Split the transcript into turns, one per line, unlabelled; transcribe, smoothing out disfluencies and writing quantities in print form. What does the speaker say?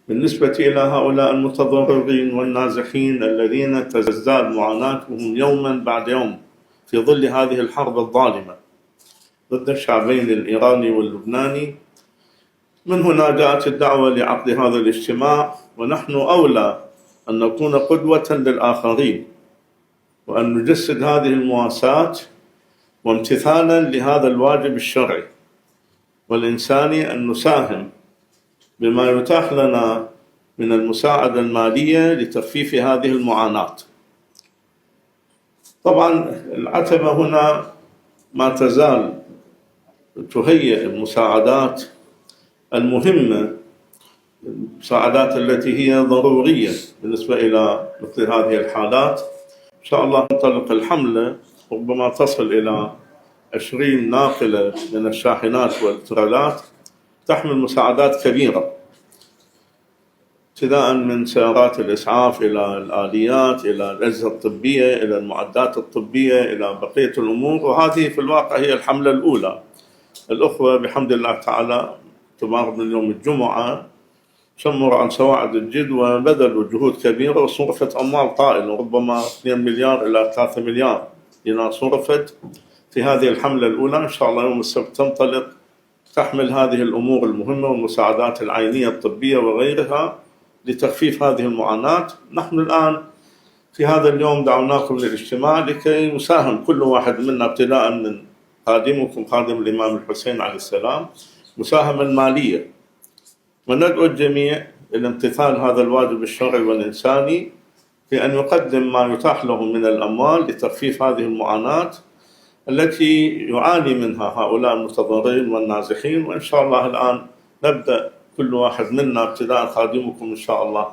بالنسبة إلى هؤلاء المتضررين والنازحين الذين تزداد معاناتهم يوما بعد يوم في ظل هذه الحرب الظالمة ضد الشعبين الإيراني واللبناني، من هنا جاءت الدعوة لعقد هذا الاجتماع، ونحن أولى أن نكون قدوة للآخرين وأن نجسد هذه المواساة وامتثالا لهذا الواجب الشرعي والإنساني، أن نساهم بما يتاح لنا من المساعدة المالية لتخفيف هذه المعاناة. طبعا العتبة هنا ما تزال تهيئ المساعدات المهمة، المساعدات التي هي ضرورية بالنسبة إلى مثل هذه الحالات. إن شاء الله تنطلق الحملة، ربما تصل إلى 20 ناقلة من الشاحنات والترالات تحمل مساعدات كبيرة، ابتداء من سيارات الإسعاف إلى الآليات إلى الأجهزة الطبية إلى المعدات الطبية إلى بقية الأمور. وهذه في الواقع هي الحملة الأولى. الأخوة بحمد الله تعالى اعتبار من يوم الجمعة شمروا عن سواعد الجد وبذلوا جهود كبيرة، وصرفت أموال طائلة، ربما 2 مليار إلى 3 مليار دينار صرفت في هذه الحملة الأولى. إن شاء الله يوم السبت تنطلق تحمل هذه الأمور المهمة والمساعدات العينية الطبية وغيرها لتخفيف هذه المعاناة. نحن الآن في هذا اليوم دعوناكم للاجتماع لكي يساهم كل واحد منا، ابتداء من خادمكم خادم الإمام الحسين عليه السلام، مساهمة مالية، وندعو الجميع إلى امتثال هذا الواجب الشرعي والإنساني في أن يقدم ما يتاح له من الأموال لتخفيف هذه المعاناة التي يعاني منها هؤلاء المتضررين والنازحين. وإن شاء الله الآن نبدأ كل واحد منا، ابتداء خادمكم إن شاء الله